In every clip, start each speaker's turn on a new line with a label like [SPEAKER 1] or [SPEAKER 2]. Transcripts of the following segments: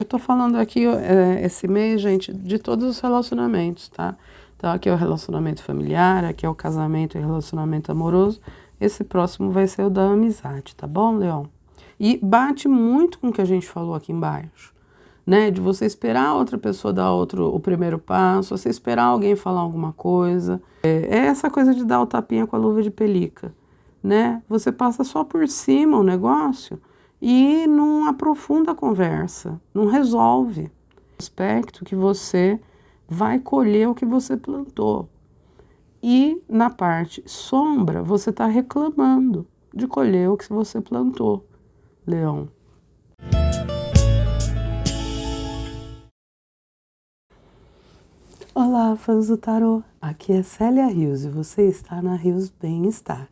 [SPEAKER 1] tô falando aqui esse mês, gente, de todos os relacionamentos, tá? Então aqui é o relacionamento familiar, aqui é o casamento e relacionamento amoroso. Esse próximo vai ser o da amizade, tá bom, Leão? E bate muito com o que a gente falou aqui embaixo, né? De você esperar a outra pessoa dar o primeiro passo, você esperar alguém falar alguma coisa. É essa coisa de dar o tapinha com a luva de pelica, né? Você passa só por cima o negócio e não aprofunda a conversa, não resolve. Aspecto que você vai colher o que você plantou. E na parte sombra, você está reclamando de colher o que você plantou, Leão. Olá, fãs do tarô. Aqui é Célia Rios e você está na Rios Bem-Estar.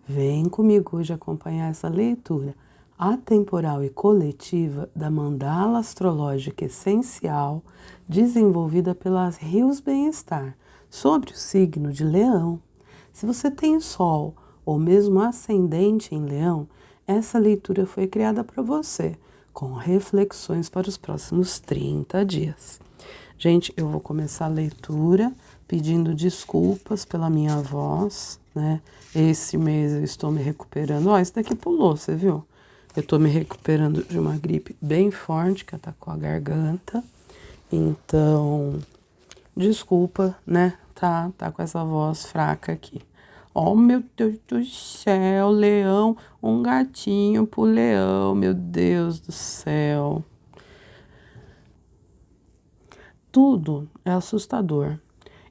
[SPEAKER 1] Vem comigo hoje acompanhar essa leitura atemporal e coletiva da mandala astrológica essencial desenvolvida pela Rios Bem-Estar sobre o signo de Leão. Se você tem Sol ou mesmo ascendente em Leão, essa leitura foi criada para você, com reflexões para os próximos 30 dias. Gente, eu vou começar a leitura pedindo desculpas pela minha voz, né? Esse mês eu estou me recuperando. Ó, esse daqui pulou, você viu? Eu estou me recuperando de uma gripe bem forte que atacou a garganta. Então, desculpa, né? Tá com essa voz fraca aqui. Oh, meu Deus do céu, leão, um gatinho pro leão, meu Deus do céu. Tudo é assustador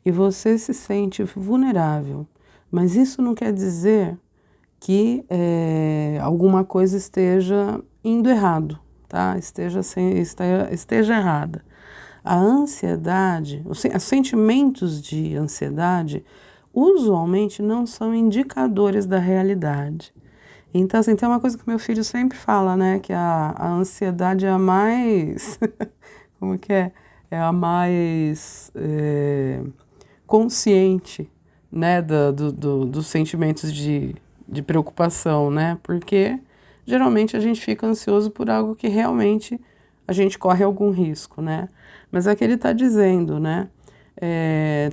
[SPEAKER 1] e você se sente vulnerável, mas isso não quer dizer que alguma coisa esteja indo errado, tá? Esteja errada. A ansiedade, os sentimentos de ansiedade, usualmente não são indicadores da realidade. Então, assim, tem uma coisa que meu filho sempre fala, né? Que a ansiedade é a mais... Como que é? É a mais consciente, né, dos sentimentos de preocupação, né? Porque geralmente a gente fica ansioso por algo que realmente a gente corre algum risco, né? Mas é que ele está dizendo, né?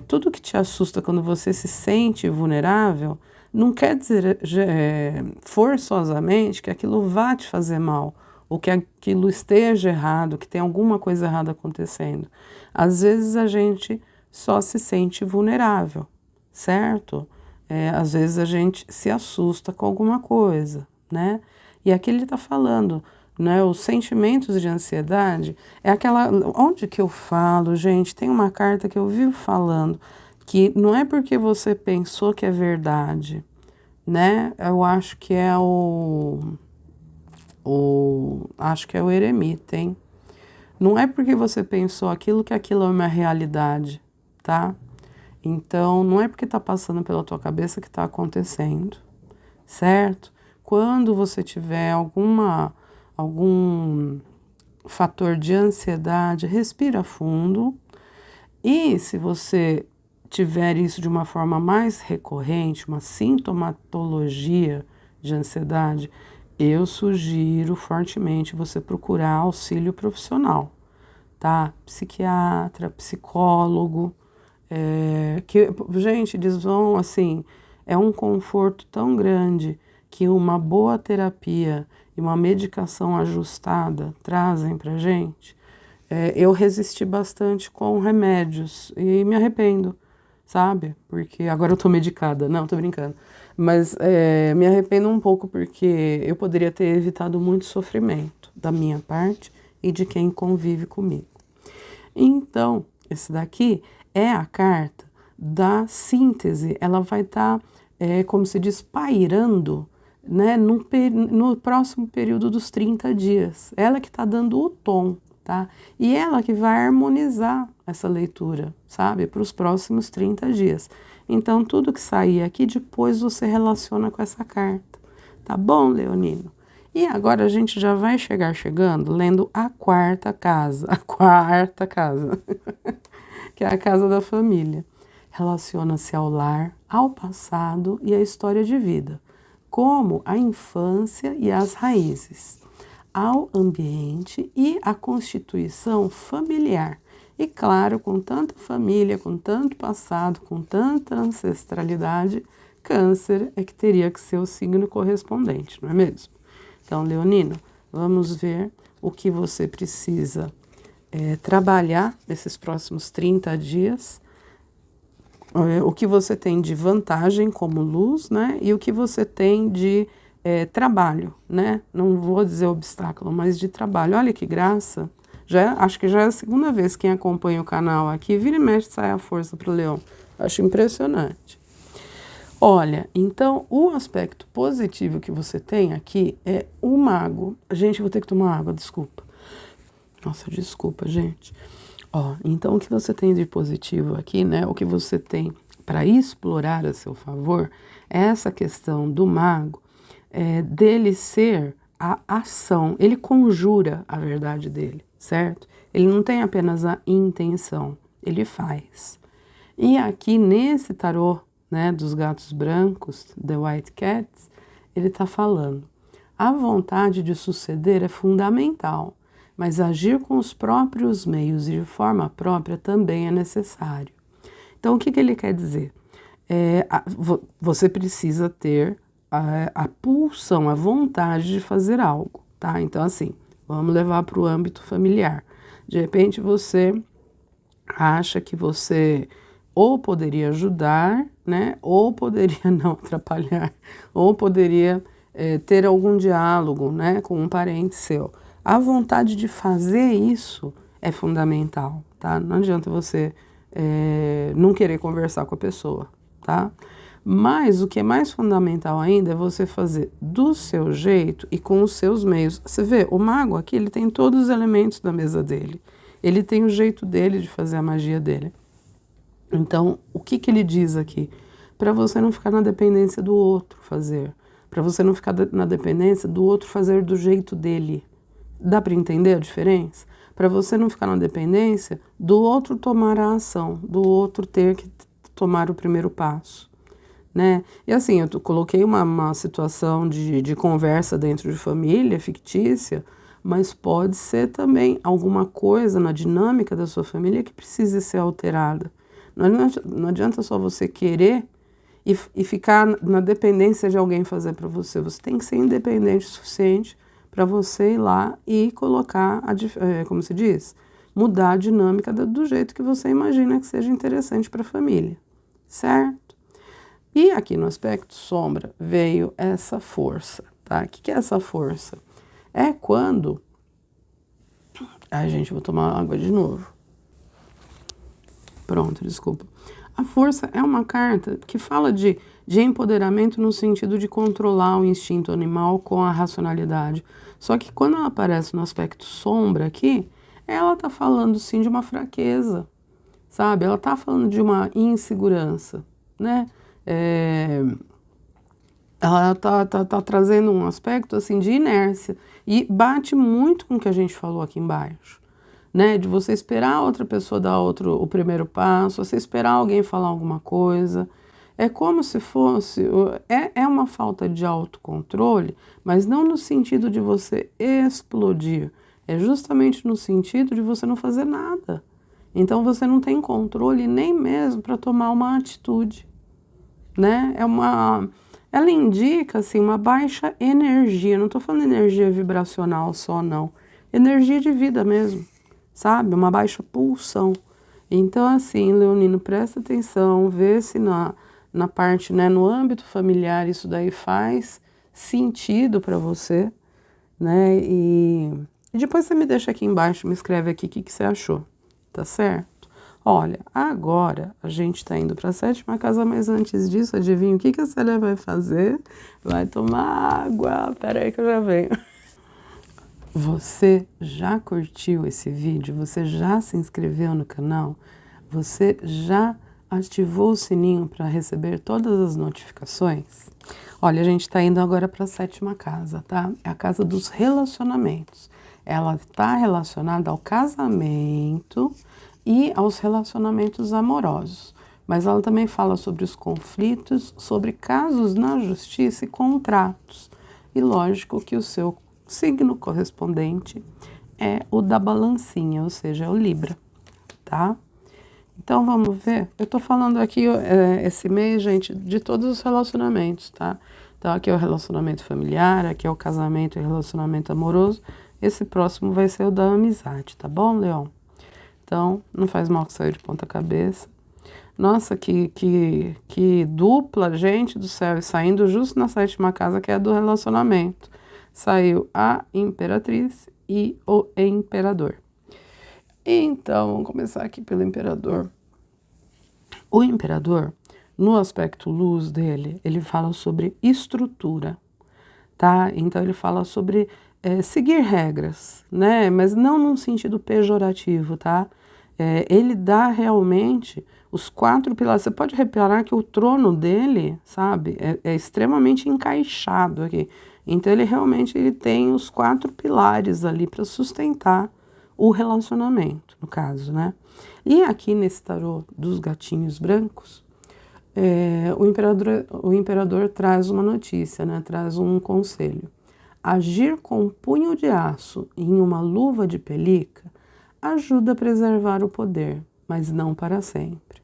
[SPEAKER 1] Tudo que te assusta quando você se sente vulnerável não quer dizer forçosamente que aquilo vá te fazer mal, ou que aquilo esteja errado, que tem alguma coisa errada acontecendo. Às vezes a gente só se sente vulnerável, certo? Às vezes a gente se assusta com alguma coisa, né? E aqui ele está falando, né? Os sentimentos de ansiedade é aquela... Onde que eu falo, gente? Tem uma carta que eu vivo falando, que não é porque você pensou que é verdade, né? Eu acho que é acho que é o eremita, hein? Não é porque você pensou aquilo que aquilo é uma realidade, tá? Então, não é porque tá passando pela tua cabeça que tá acontecendo, certo? Quando você tiver algum fator de ansiedade, respira fundo. E se você tiver isso de uma forma mais recorrente, uma sintomatologia de ansiedade, eu sugiro fortemente você procurar auxílio profissional, tá? Psiquiatra, psicólogo, gente, eles vão, assim, é um conforto tão grande que uma boa terapia e uma medicação ajustada trazem pra gente. Eu resisti bastante com remédios e me arrependo, sabe? Porque agora eu tô medicada, não, tô brincando. Mas me arrependo um pouco porque eu poderia ter evitado muito sofrimento da minha parte e de quem convive comigo. Então, esse daqui é a carta da síntese, ela vai estar, como se diz, pairando, né, no próximo período dos 30 dias. Ela que está dando o tom, tá? E ela que vai harmonizar essa leitura, sabe, para os próximos 30 dias. Então, tudo que sair aqui, depois você relaciona com essa carta. Tá bom, Leonino? E agora a gente já vai chegando lendo a quarta casa, que é a casa da família. Relaciona-se ao lar, ao passado e à história de vida, como a infância e as raízes. ao ambiente e à constituição familiar. E claro, com tanta família, com tanto passado, com tanta ancestralidade, Câncer é que teria que ser o signo correspondente, não é mesmo? Então, Leonino, vamos ver o que você precisa trabalhar nesses próximos 30 dias, o que você tem de vantagem como luz, né? E o que você tem de trabalho, né? Não vou dizer obstáculo, mas de trabalho. Olha que graça! Acho que já é a segunda vez quem acompanha o canal aqui, vira e mexe, sai a força para o leão. Acho impressionante. Olha, então o aspecto positivo que você tem aqui é o mago. Gente, eu vou ter que tomar água, desculpa. Nossa, desculpa, gente. Ó, então o que você tem de positivo aqui, né? O que você tem para explorar a seu favor é essa questão do mago, dele ser a ação. Ele conjura a verdade dele, certo? Ele não tem apenas a intenção, ele faz. E aqui nesse tarô, né, dos gatos brancos, The White Cats, ele está falando: a vontade de suceder é fundamental, mas agir com os próprios meios e de forma própria também é necessário. Então, o que ele quer dizer? Você precisa ter a pulsão, a vontade de fazer algo, tá? Então, assim, vamos levar para o âmbito familiar. De repente, você acha que você ou poderia ajudar, né, ou poderia não atrapalhar, ou poderia ter algum diálogo, né, com um parente seu. A vontade de fazer isso é fundamental, tá? Não adianta você não querer conversar com a pessoa, tá? Mas o que é mais fundamental ainda é você fazer do seu jeito e com os seus meios. Você vê, o mago aqui, ele tem todos os elementos da mesa dele. Ele tem o jeito dele de fazer a magia dele. Então, o que ele diz aqui? Para você não ficar na dependência do outro fazer. Para você não ficar na dependência do outro fazer do jeito dele. Dá para entender a diferença? Para você não ficar na dependência do outro tomar a ação, do outro ter que tomar o primeiro passo, né? E assim, eu coloquei uma situação de conversa dentro de família fictícia, mas pode ser também alguma coisa na dinâmica da sua família que precise ser alterada. Não adianta só você querer e ficar na dependência de alguém fazer para você. Você tem que ser independente o suficiente para você ir lá e colocar, como se diz, mudar a dinâmica do jeito que você imagina que seja interessante para a família, certo? E aqui no aspecto sombra veio essa força, tá? O que é essa força? É quando... Ai, gente, eu vou tomar água de novo. Pronto, desculpa. A força é uma carta que fala de empoderamento no sentido de controlar o instinto animal com a racionalidade. Só que quando ela aparece no aspecto sombra aqui, ela tá falando sim de uma fraqueza, sabe? Ela tá falando de uma insegurança, né? Ela tá trazendo um aspecto assim de inércia e bate muito com o que a gente falou aqui embaixo. Né, de você esperar a outra pessoa dar o primeiro passo, você esperar alguém falar alguma coisa. É como se fosse... É uma falta de autocontrole, mas não no sentido de você explodir. É justamente no sentido de você não fazer nada. Então você não tem controle nem mesmo para tomar uma atitude. Né? Ela indica assim, uma baixa energia. Não estou falando energia vibracional só, não. Energia de vida mesmo. Sabe? Uma baixa pulsão. Então, assim, Leonino, presta atenção, vê se na parte, né, no âmbito familiar, isso daí faz sentido para você, né? E depois você me deixa aqui embaixo, me escreve aqui o que você achou, tá certo? Olha, agora a gente tá indo para a 7ª casa, mas antes disso, adivinha o que a Célia vai fazer? Vai tomar água, peraí que eu já venho. Você já curtiu esse vídeo? Você já se inscreveu no canal? Você já ativou o sininho para receber todas as notificações? Olha, a gente está indo agora para a 7ª casa, tá? É a casa dos relacionamentos. Ela está relacionada ao casamento e aos relacionamentos amorosos. Mas ela também fala sobre os conflitos, sobre casos na justiça e contratos. E lógico que o seu signo correspondente é o da balancinha, ou seja, é o Libra, tá? Então vamos ver, eu tô falando aqui esse mês, gente, de todos os relacionamentos, tá? Então aqui é o relacionamento familiar, aqui é o casamento e relacionamento amoroso, esse próximo vai ser o da amizade, tá bom, Leão? Então, não faz mal que saiu de ponta cabeça. Nossa, que dupla, gente do céu, e saindo justo na 7ª casa, que é a do relacionamento. Saiu a Imperatriz e o Imperador. Então, vamos começar aqui pelo Imperador. O Imperador, no aspecto luz dele, ele fala sobre estrutura, tá? Então, ele fala sobre seguir regras, né? Mas não num sentido pejorativo, tá? Ele dá realmente os 4 pilares. Você pode reparar que o trono dele, sabe, é extremamente encaixado aqui. Então, ele tem os 4 pilares ali para sustentar o relacionamento, no caso, né? E aqui nesse tarô dos gatinhos brancos, o imperador traz uma notícia, né? Traz um conselho. Agir com punho de aço em uma luva de pelica ajuda a preservar o poder, mas não para sempre.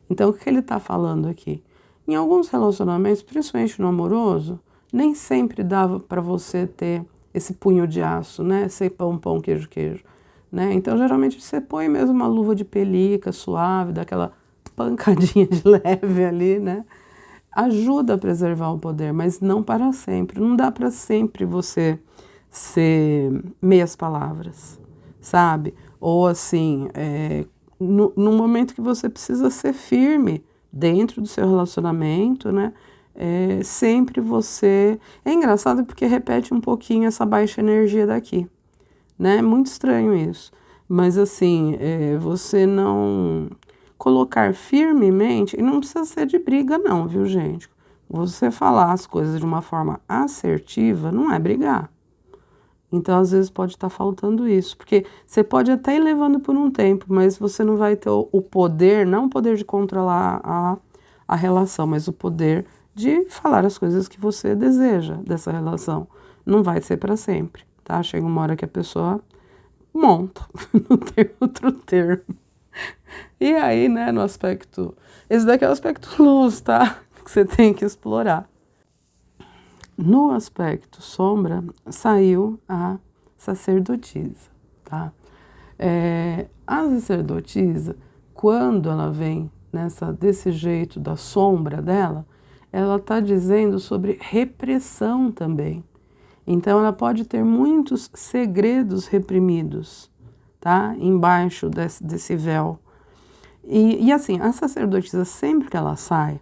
[SPEAKER 1] Então, o que ele está falando aqui? Em alguns relacionamentos, principalmente no amoroso, nem sempre dava para você ter esse punho de aço, né? Ser pão, pão, queijo, queijo. Né? Então, geralmente, você põe mesmo uma luva de pelica suave, dá aquela pancadinha de leve ali, né? Ajuda a preservar o poder, mas não para sempre. Não dá para sempre você ser meias palavras, sabe? Ou assim, no momento que você precisa ser firme dentro do seu relacionamento, né? Sempre você... É engraçado porque repete um pouquinho essa baixa energia daqui, né? É muito estranho isso. Mas assim, você não... Colocar firmemente, e não precisa ser de briga não, viu, gente? Você falar as coisas de uma forma assertiva não é brigar. Então, às vezes, pode estar faltando isso, porque você pode até ir levando por um tempo, mas você não vai ter o poder, não o poder de controlar a relação, mas o poder de falar as coisas que você deseja dessa relação. Não vai ser para sempre, tá? Chega uma hora que a pessoa monta, não tem outro termo. E aí, né, no aspecto... Esse daqui é o aspecto luz, tá? Que você tem que explorar. No aspecto sombra, saiu a sacerdotisa, tá? A sacerdotisa, quando ela vem desse jeito da sombra dela, ela está dizendo sobre repressão também. Então, ela pode ter muitos segredos reprimidos, tá? Embaixo desse véu. E assim, a sacerdotisa, sempre que ela sai,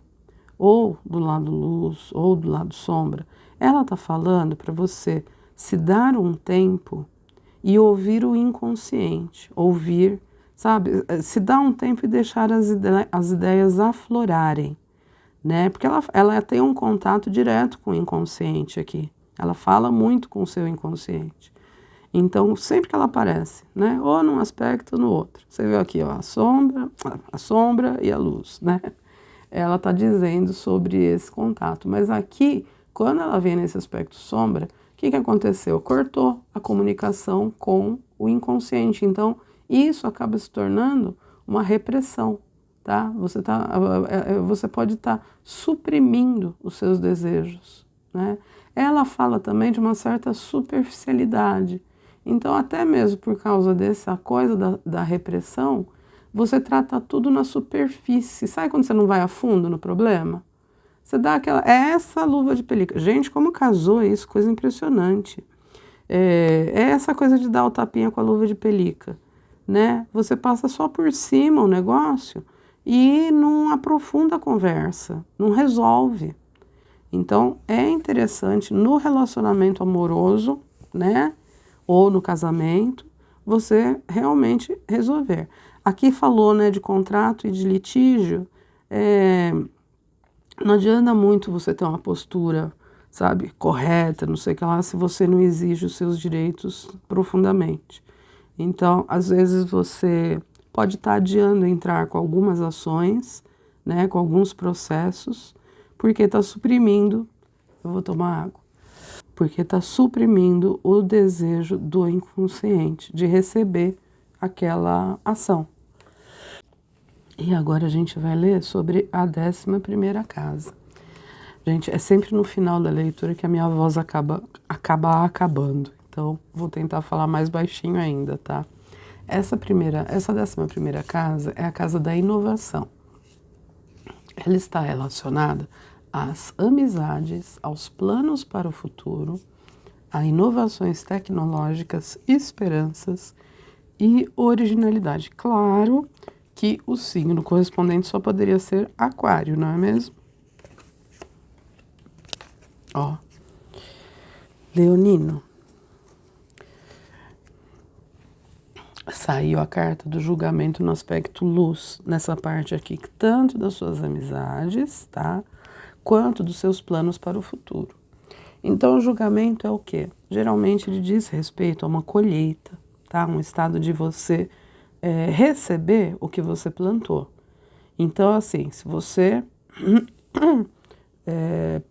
[SPEAKER 1] ou do lado luz, ou do lado sombra, ela está falando para você se dar um tempo e ouvir o inconsciente, ouvir, sabe, se dar um tempo e deixar as ideias aflorarem, né? Porque ela tem um contato direto com o inconsciente aqui, ela fala muito com o seu inconsciente. Então, sempre que ela aparece, né? Ou num aspecto ou no outro. Você viu aqui, ó, a sombra e a luz, né? Ela está dizendo sobre esse contato. Mas aqui, quando ela vem nesse aspecto sombra, o que aconteceu? Cortou a comunicação com o inconsciente. Então, isso acaba se tornando uma repressão, tá? Você pode estar suprimindo os seus desejos, né? Ela fala também de uma certa superficialidade. Então, até mesmo por causa dessa coisa da repressão, você trata tudo na superfície. Sabe quando você não vai a fundo no problema? Você dá aquela... É essa luva de pelica. Gente, como casou isso? Coisa impressionante. É essa coisa de dar o tapinha com a luva de pelica, né? Você passa só por cima o negócio e não aprofunda a conversa, não resolve. Então, é interessante no relacionamento amoroso, né? Ou no casamento, você realmente resolver. Aqui falou, né, de contrato e de litígio, não adianta muito você ter uma postura, sabe, correta, não sei o que lá, se você não exige os seus direitos profundamente. Então, às vezes você pode estar adiando entrar com algumas ações, né, com alguns processos, porque está suprimindo. Eu vou tomar água. porque está suprimindo o desejo do inconsciente de receber aquela ação. E agora a gente vai ler sobre a 11ª casa. Gente, é sempre no final da leitura que a minha voz acaba acabando. Então, vou tentar falar mais baixinho ainda, tá? Essa 11ª casa é a casa da inovação. Ela está relacionada às amizades, aos planos para o futuro, a inovações tecnológicas, esperanças e originalidade. Claro que o signo correspondente só poderia ser Aquário, não é mesmo? Ó, Leonino. Saiu a carta do julgamento no aspecto luz, nessa parte aqui, tanto das suas amizades, tá? Quanto dos seus planos para o futuro. Então, o julgamento é o quê? Geralmente ele diz respeito a uma colheita, tá? Um estado de você receber o que você plantou. Então, assim, se você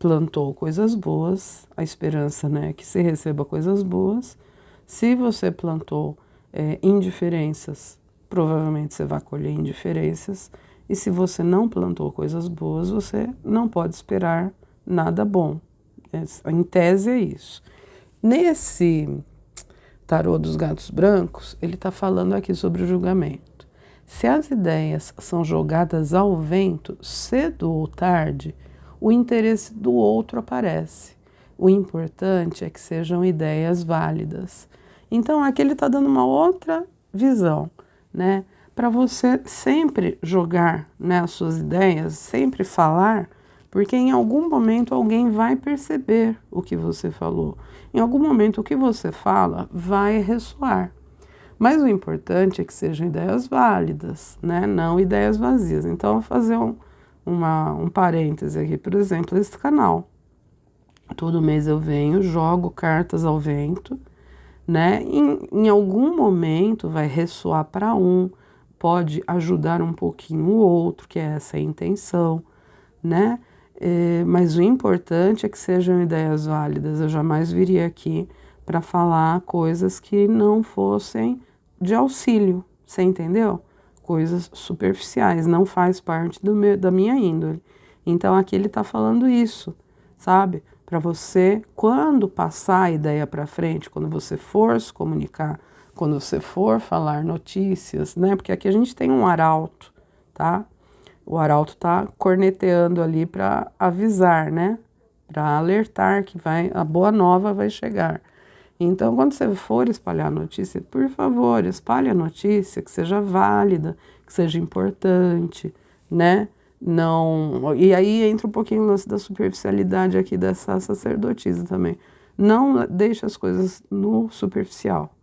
[SPEAKER 1] plantou coisas boas, a esperança, né, é que você receba coisas boas. Se você plantou indiferenças, provavelmente você vai colher indiferenças. E se você não plantou coisas boas, você não pode esperar nada bom. Em tese é isso. Nesse tarô dos gatos brancos, ele está falando aqui sobre o julgamento. Se as ideias são jogadas ao vento, cedo ou tarde, o interesse do outro aparece. O importante é que sejam ideias válidas. Então, aqui ele está dando uma outra visão, né? Para você sempre jogar, né, as suas ideias, sempre falar, porque em algum momento alguém vai perceber o que você falou. Em algum momento o que você fala vai ressoar. Mas o importante é que sejam ideias válidas, né? Não ideias vazias. Então, eu vou fazer um parêntese aqui, por exemplo, esse canal. Todo mês eu venho, jogo cartas ao vento, né? Em algum momento vai ressoar para pode ajudar um pouquinho o outro, que é essa a intenção, né? Mas o importante é que sejam ideias válidas. Eu jamais viria aqui para falar coisas que não fossem de auxílio, você entendeu? Coisas superficiais, não faz parte da minha índole. Então aqui ele está falando isso, sabe? Para você, quando passar a ideia para frente, quando você for se comunicar, quando você for falar notícias, né? Porque aqui a gente tem um arauto, tá? O arauto está corneteando ali para avisar, né? Para alertar que a boa nova vai chegar. Então, quando você for espalhar a notícia, por favor, espalhe a notícia que seja válida, que seja importante, né? Não, e aí entra um pouquinho o lance da superficialidade aqui dessa sacerdotisa também. Não deixe as coisas no superficial.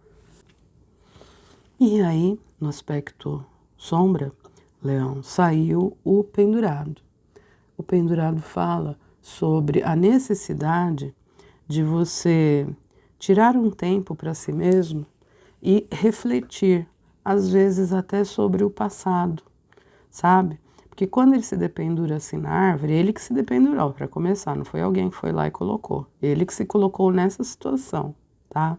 [SPEAKER 1] E aí, no aspecto sombra, Leão, saiu o pendurado. O pendurado fala sobre a necessidade de você tirar um tempo para si mesmo e refletir, às vezes até sobre o passado, sabe? Porque quando ele se dependura assim na árvore, ele que se dependurou para começar, não foi alguém que foi lá e colocou. Ele que se colocou nessa situação, tá?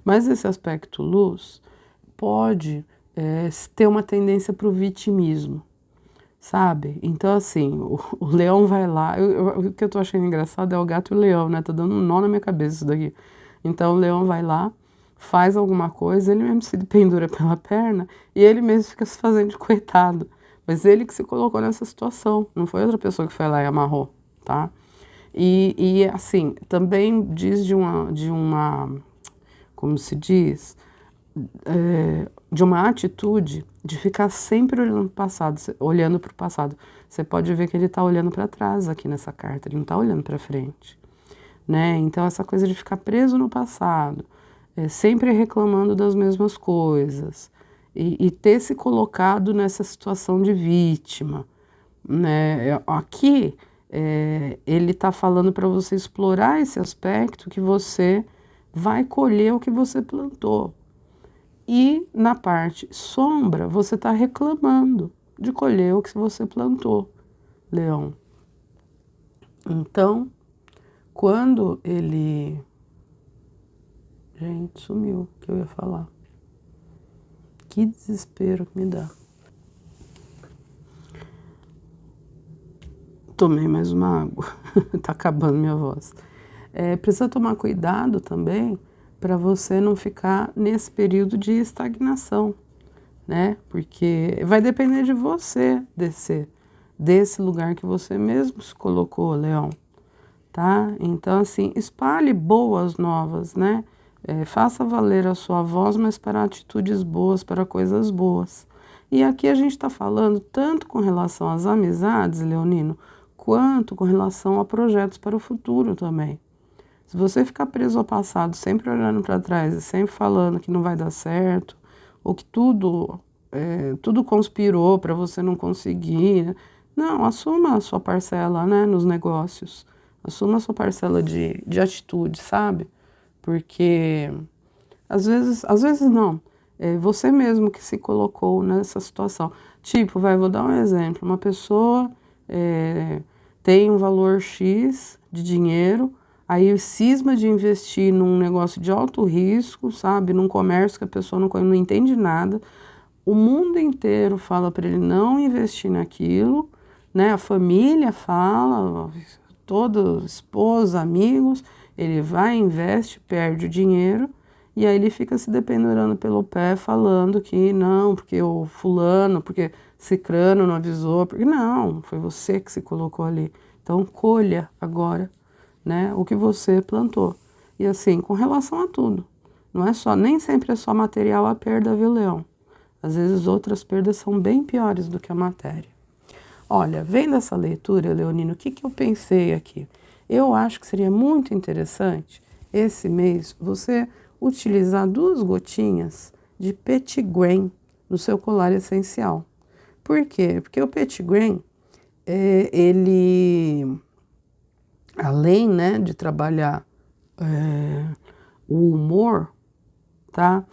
[SPEAKER 1] Mas esse aspecto luz pode ter uma tendência para o vitimismo, sabe? Então, assim, o leão vai lá. O que eu tô achando engraçado é o gato e o leão, né? Tá dando um nó na minha cabeça isso daqui. Então, o leão vai lá, faz alguma coisa, ele mesmo se pendura pela perna e ele mesmo fica se fazendo de coitado. Mas ele que se colocou nessa situação, não foi outra pessoa que foi lá e amarrou, tá? E assim, também diz de uma, como se diz, de uma atitude de ficar sempre olhando para o passado. Você pode ver que ele está olhando para trás aqui nessa carta, ele não está olhando para frente, né? Então, essa coisa de ficar preso no passado, sempre reclamando das mesmas coisas, e ter se colocado nessa situação de vítima, né? Aqui, ele está falando para você explorar esse aspecto que você vai colher o que você plantou. E na parte sombra, você está reclamando de colher o que você plantou, Leão. Então, quando ele Gente, sumiu o que eu ia falar. Que desespero que me dá. Tomei mais uma água. Tá acabando minha voz. Precisa tomar cuidado também para você não ficar nesse período de estagnação, né? Porque vai depender de você descer desse lugar que você mesmo se colocou, Leão, tá? Então, assim, espalhe boas novas, né? Faça valer a sua voz, mas para atitudes boas, para coisas boas. E aqui a gente está falando tanto com relação às amizades, Leonino, quanto com relação a projetos para o futuro também. Se você ficar preso ao passado, sempre olhando para trás e sempre falando que não vai dar certo, ou que tudo conspirou para você não conseguir, né? Não, assuma a sua parcela, né, nos negócios. Assuma a sua parcela de atitude, sabe? Porque às vezes não. É você mesmo que se colocou nessa situação. Tipo, vou dar um exemplo. Uma pessoa tem um valor X de dinheiro, aí cisma de investir num negócio de alto risco, sabe? Num comércio que a pessoa não entende nada. O mundo inteiro fala para ele não investir naquilo, né? A família fala, toda esposa, amigos, ele vai, investe, perde o dinheiro e aí ele fica se dependurando pelo pé falando que não, porque o fulano, porque cicrano não avisou, porque não, foi você que se colocou ali. Então colha agora, né, o que você plantou. E assim, com relação a tudo, não é só, nem sempre é só material a perda, viu, Leão? Às vezes outras perdas são bem piores do que a matéria. Olha, vendo essa leitura, Leonino, o que eu pensei aqui? Eu acho que seria muito interessante, esse mês, você utilizar 2 gotinhas de petitgrain no seu colar essencial. Por quê? Porque o petitgrain, ele, além, né, de trabalhar o humor, tá?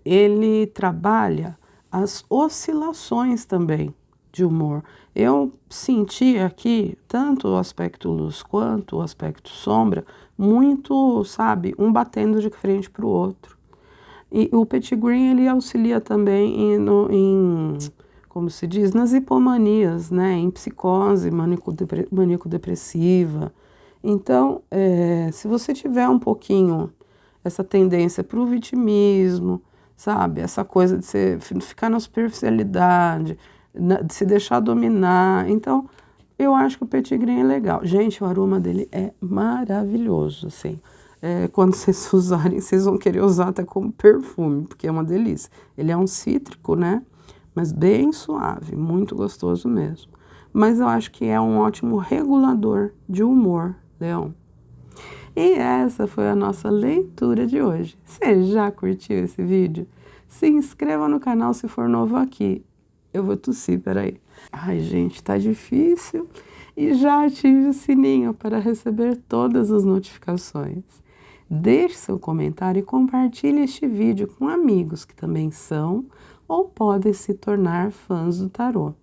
[SPEAKER 1] Ele trabalha as oscilações também de humor. Eu senti aqui, tanto o aspecto luz quanto o aspecto sombra, muito, sabe, um batendo de frente para o outro. E o petitgrain, ele auxilia também como se diz, nas hipomanias, né, em psicose maníaco-depressiva. Então, se você tiver um pouquinho essa tendência para o vitimismo, sabe, essa coisa de você ficar na superficialidade, de se deixar dominar. Então, eu acho que o petitgrain é legal. Gente, o aroma dele é maravilhoso, assim. Quando vocês usarem, vocês vão querer usar até como perfume, porque é uma delícia. Ele é um cítrico, né? Mas bem suave, muito gostoso mesmo. Mas eu acho que é um ótimo regulador de humor, Leão. E essa foi a nossa leitura de hoje. Você já curtiu esse vídeo? Se inscreva no canal se for novo aqui. Eu vou tossir, peraí. Ai, gente, tá difícil. E já ative o sininho para receber todas as notificações. Deixe seu comentário e compartilhe este vídeo com amigos que também são ou podem se tornar fãs do tarô.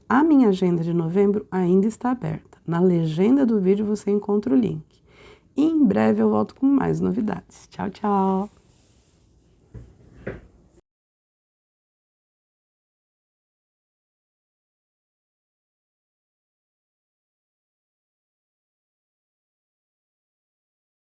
[SPEAKER 1] A minha agenda de novembro ainda está aberta. Na legenda do vídeo você encontra o link. E em breve eu volto com mais novidades. Tchau, tchau!